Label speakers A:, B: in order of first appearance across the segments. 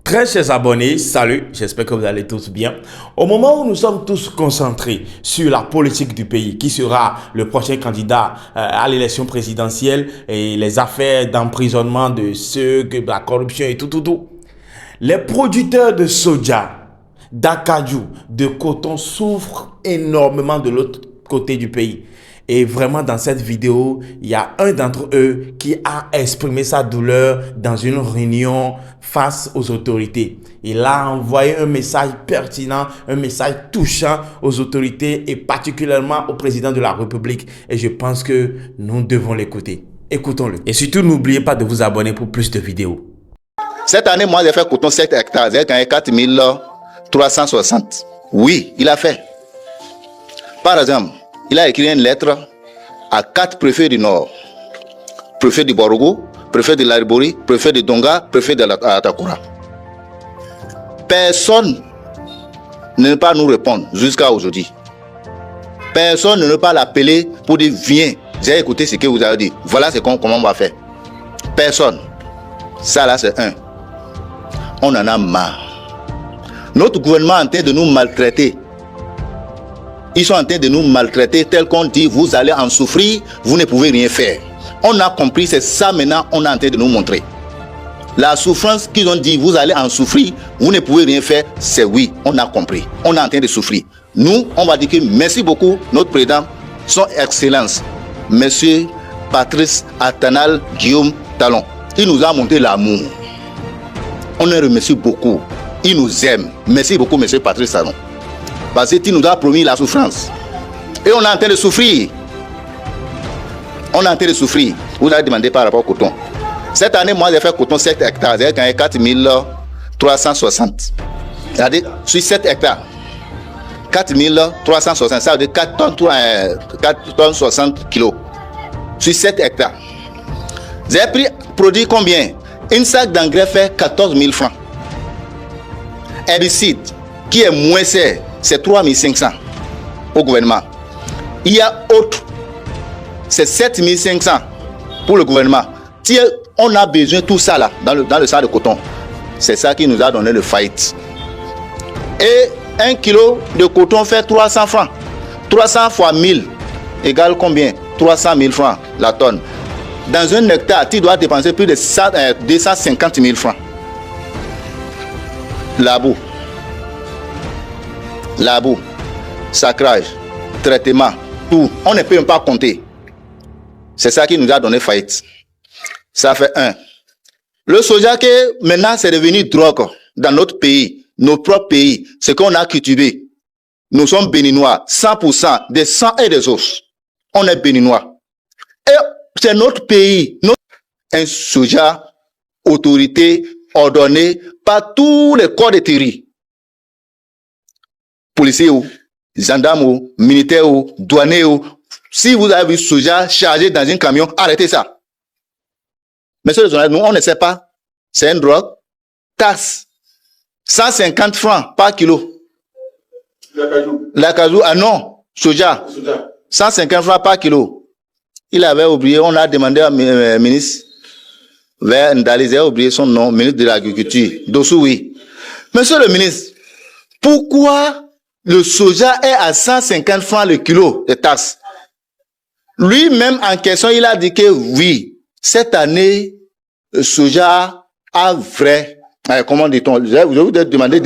A: Très chers abonnés, salut, j'espère que vous allez tous bien. Au moment où nous sommes tous concentrés sur la politique du pays, qui sera le prochain candidat à l'élection présidentielle et les affaires d'emprisonnement de ceux, que la corruption et tout, les producteurs de soja, d'acajou, de coton souffrent énormément de l'autre côté du pays. Et vraiment, dans cette vidéo, il y a un d'entre eux qui a exprimé sa douleur dans une réunion face aux autorités. Il a envoyé un message pertinent, un message touchant aux autorités et particulièrement au président de la République. Et je pense que nous devons l'écouter. Écoutons-le. Et surtout, n'oubliez pas de vous abonner pour plus de vidéos.
B: Cette année, moi, j'ai fait coton 7 hectares. J'ai gagné 4360. Oui, il a fait. Par exemple, il a écrit une lettre à 4 préfets du Nord. Préfet du Borogo, préfet de l'Aribori, préfet de Donga, préfet de Atakura. Personne ne peut pas nous répondre jusqu'à aujourd'hui. Personne ne peut pas l'appeler pour dire viens, j'ai écouté ce que vous avez dit. Voilà comment on va faire. Personne. Ça là c'est un. On en a marre. Notre gouvernement est en train de nous maltraiter. Ils sont en train de nous maltraiter tel qu'on dit vous allez en souffrir, vous ne pouvez rien faire. On a compris, c'est ça maintenant on est en train de nous montrer. La souffrance qu'ils ont dit vous allez en souffrir, vous ne pouvez rien faire, c'est oui, on a compris. On est en train de souffrir. Nous, on va dire que merci beaucoup, notre président, son excellence, monsieur Patrice Atanal Guillaume Talon. Il nous a montré l'amour. On le remercie beaucoup. Il nous aime. Merci beaucoup, monsieur Patrice Talon. Parce qu'il nous a promis la souffrance. Et on est en train de souffrir. On est en train de souffrir. Vous avez demandé par rapport au coton. Cette année, moi, j'ai fait coton 7 hectares. J'ai gagné 4360. C'est-à-dire, sur 7 hectares. 4360, ça veut dire 4 tonnes 60 kilos. Sur 7 hectares. J'ai pris produit combien? Une sac d'engrais fait 14 000 francs. Herbicide, qui est moins cher, c'est 3 500 au gouvernement. Il y a autre, c'est 7 500 pour le gouvernement. Si on a besoin de tout ça là, dans le sac de coton, c'est ça qui nous a donné le fight. Et 1 kilo de coton fait 300 francs. 300 fois 1000 égale combien? 300 000 francs la tonne. Dans un hectare, tu dois dépenser plus de 250 000 francs. Labour, sacrage, traitement, tout. On ne peut même pas compter. C'est ça qui nous a donné faillite. Ça fait un. Le soja que maintenant c'est devenu drogue dans notre pays, nos propres pays, ce qu'on a cultivé. Nous sommes béninois, 100% des sangs et des os. On est béninois. Et c'est notre pays, un soja, autorité ordonnée par tous les corps de terri. Policiers ou, gendarmes ou, militaires ou, douaniers ou. Si vous avez vu soja chargé dans un camion, arrêtez ça. Monsieur le journaliste, nous on ne sait pas. C'est une drogue. Taxe. 150 francs par kilo. L'acajou, ah non, soja. 150 francs par kilo. Il avait oublié, on a demandé à ministre, vers Ndali, il a oublié son nom, ministre de l'Agriculture, Dossou, oui. Monsieur le ministre, pourquoi le soja est à 150 francs le kilo de taxes? Lui-même en question, il a dit que oui, cette année, le soja a vrai, comment dit-on, je vous ai demandé,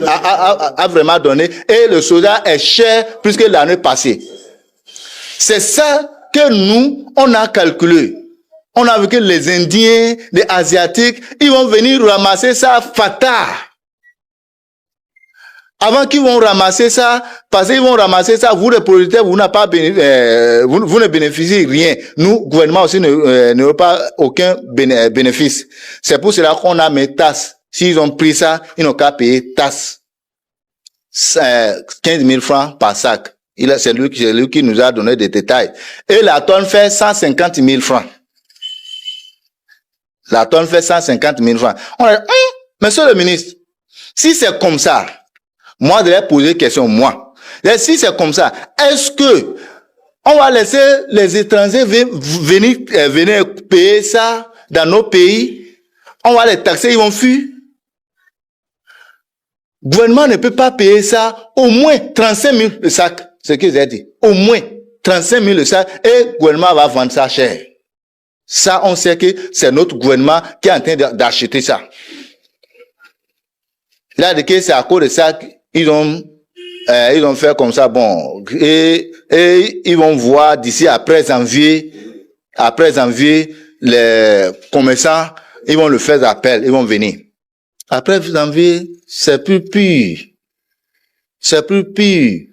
B: a vraiment donné, et le soja est cher plus que l'année passée. C'est ça que nous, on a calculé. On a vu que les Indiens, les Asiatiques, ils vont venir ramasser ça fatard. Avant qu'ils vont ramasser ça, parce qu'ils vont ramasser ça, vous les producteurs, vous n'avez pas vous ne bénéficiez rien. Nous, gouvernement aussi, ne pas aucun bénéfice. C'est pour cela qu'on a mis taxes. S'ils ont pris ça, ils n'ont qu'à payer taxes. 15 000 francs par sac. C'est lui qui nous a donné des détails. Et la tonne fait 150 000 francs. La tonne fait 150 000 francs. On a dit, monsieur le ministre, si c'est comme ça, moi, je vais poser une question, moi. Et si c'est comme ça, est-ce que on va laisser les étrangers venir payer ça dans nos pays? On va les taxer, ils vont fuir? Le gouvernement ne peut pas payer ça, au moins 35 000 le sac, ce que j'ai dit. Au moins 35 000 le sac, et le gouvernement va vendre ça cher. Ça, on sait que c'est notre gouvernement qui est en train d'acheter ça. Là, c'est à cause de ça qu'ils ont fait comme ça, bon, et ils vont voir d'ici après janvier, les commerçants, ils vont le faire appel, ils vont venir. Après janvier, c'est plus pire. C'est plus pire.